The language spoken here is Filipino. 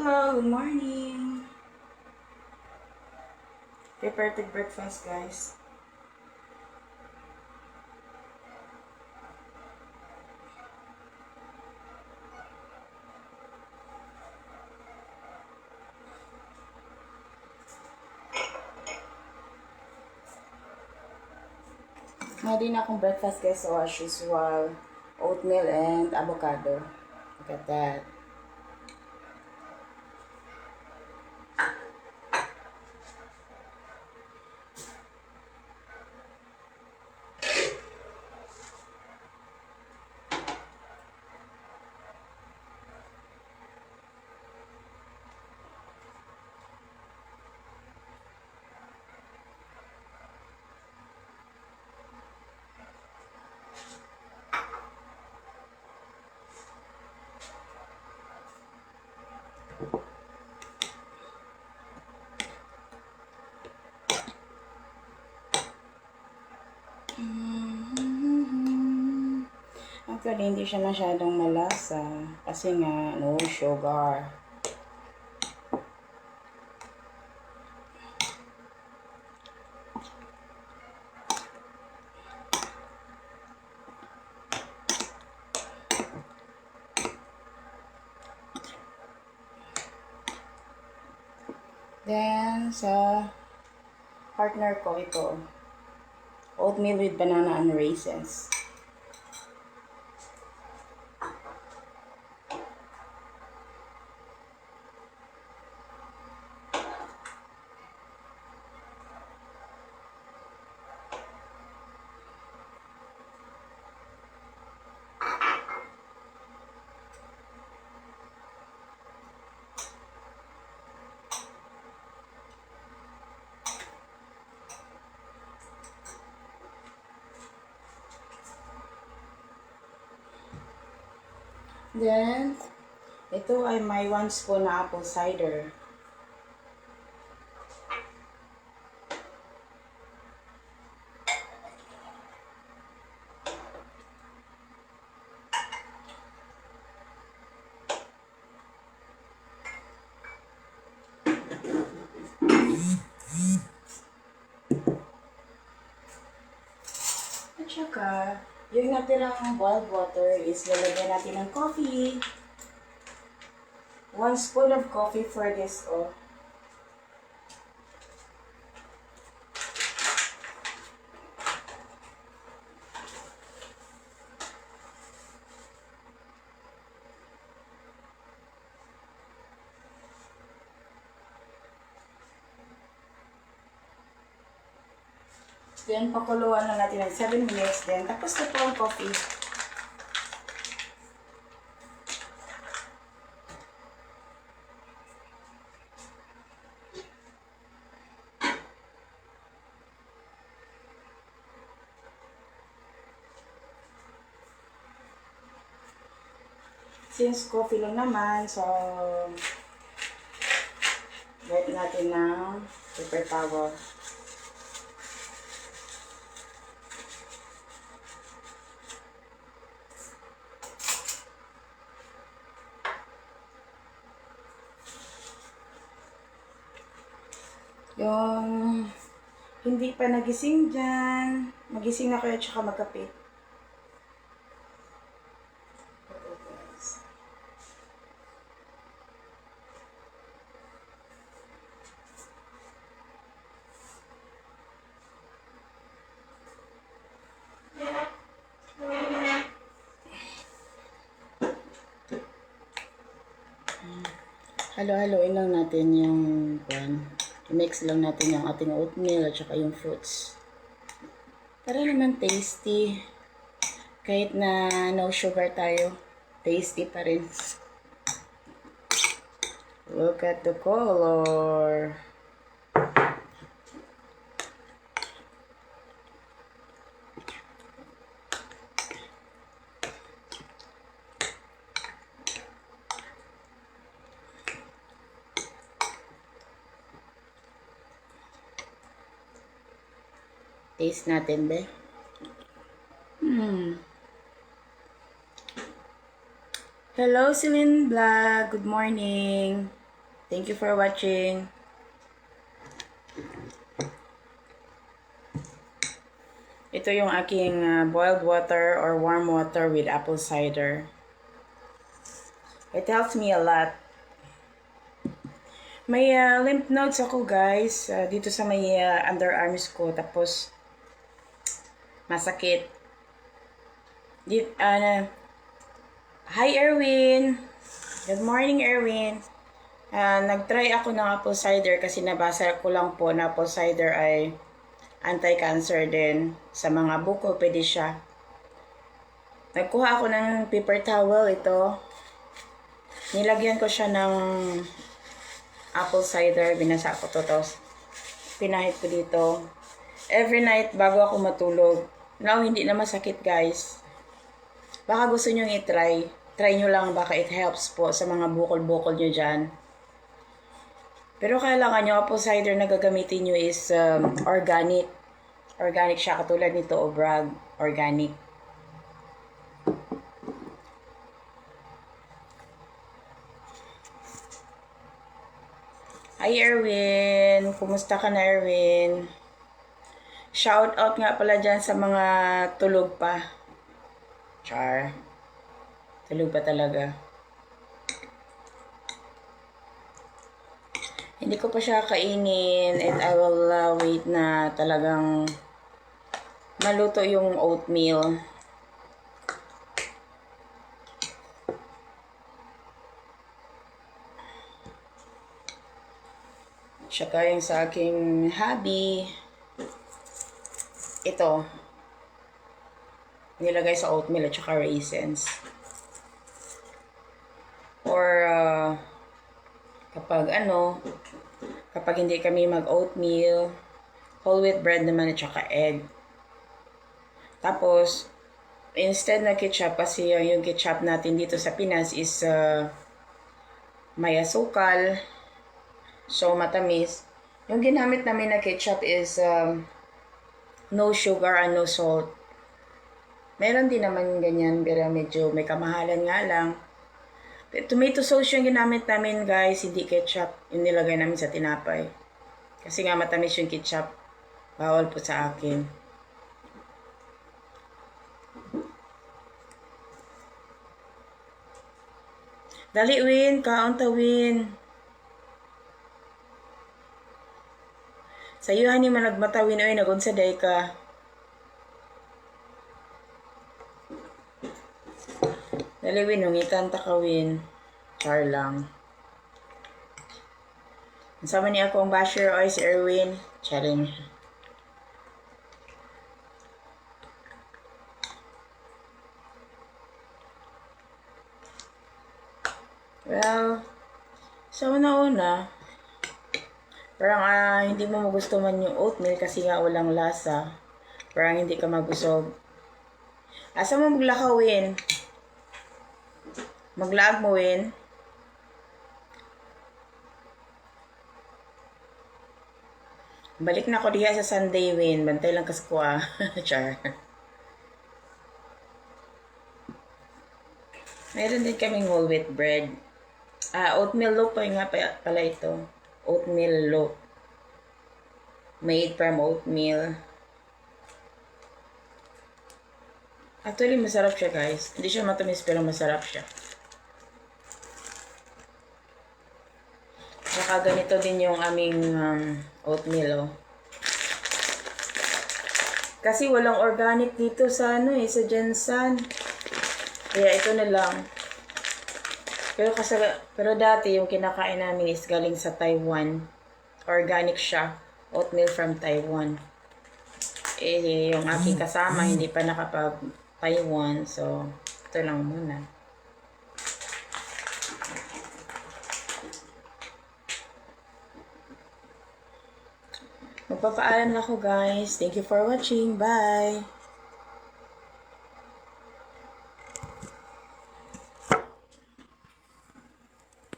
Hello, good morning. Prepare to breakfast, guys. Ready na akong breakfast, guys. So, as usual, oatmeal and avocado. Look at that. Actually, hindi siya masyadong malasa kasi nga, no sugar. Then, sa partner ko ito, oatmeal with banana and raisins. Then, ito ay may 1 spoon na apple cider. At saka, yung natirang boiled water is lalagyan natin ng coffee. 1 spoon of coffee for this, oh. Then, pakuluan na natin ng 7 minutes. Then, tapos na po ang coffee. Since coffee lang naman, so, wet natin ng paper towel. Yung hindi pa nagising dyan, magising na kayo at saka magkape. Halo-haloin lang natin yung mix lang natin yung ating oatmeal at saka yung fruits. Para naman tasty. Kahit na no sugar tayo, tasty pa rin. Look at the color. Taste natin, be. Hello, Celine Vlog. Good morning. Thank you for watching. Ito yung aking boiled water or warm water with apple cider. It helps me a lot. May lymph nodes ako guys, dito sa may underarms ko, tapos masakit. Hi Erwin! Good morning Erwin! Nag-try ako ng apple cider kasi nabasa ko lang po na apple cider ay anti-cancer din. Sa mga buko, pwede siya. Nagkuha ako ng paper towel ito. Nilagyan ko siya ng apple cider. Binasa ko to. Tapos pinahid ko dito. Every night bago ako matulog. Now, hindi na masakit guys. Baka gusto nyo i-try. Try nyo lang, baka it helps po sa mga bukol-bukol nyo dyan. Pero kailangan nyo, apple cider na gagamitin nyo is organic. Organic siya, katulad nito, Obrag. Organic. Hi Erwin! Kumusta ka na Erwin? Shout out nga pala dyan sa mga tulog pa. Char. Tulog pa talaga. Hindi ko pa siya kainin and I will wait na talagang maluto yung oatmeal. Tsaka yung sa aking hubby. Ito. Nilagay sa oatmeal at saka raisins. Or kapag hindi kami mag-oatmeal, whole wheat bread naman at saka egg. Tapos, instead na ketchup, kasi yung ketchup natin dito sa Pinas is may asukal, so matamis. Yung ginamit namin na ketchup is no sugar and no salt. Meron din naman ganyan, pero medyo may kamahalan nga lang. Tomato sauce yung ginamit namin guys, hindi ketchup. Yung nilagay namin sa tinapay. Kasi nga matamis yung ketchup. Bawal po sa akin. Dali Win, kaunta Win. Sa iyo hani man nagmata Win, oy nagunsa day ka. Dali Win, hungitan ta ka Win. Char lang. Sama niya ako ang basher oy si Erwin. Charing. Well, sa una-una, parang hindi mo magustuhan yung oatmeal kasi nga walang lasa. Parang hindi ka mabusog. Asa mo maglakaw Win? Maglaag mo Win? Balik na ako diha sa Sunday Win. Bantay lang kas ko Char. Meron din kaming whole wheat bread. Oatmeal loaf pa nga pala ito. Oatmeal loaf. Made from oatmeal. Actually, masarap siya guys. Hindi siya matamis pero masarap siya. Saka ganito din yung aming oatmeal Kasi walang organic dito sa sa Jensan. Kaya ito na lang. Pero dati yung kinakain namin is galing sa Taiwan. Organic siya. Oatmeal from Taiwan. Yung aking kasama hindi pa nakapag-Taiwan. So, ito lang muna. Magpapaalam na ako guys. Thank you for watching. Bye!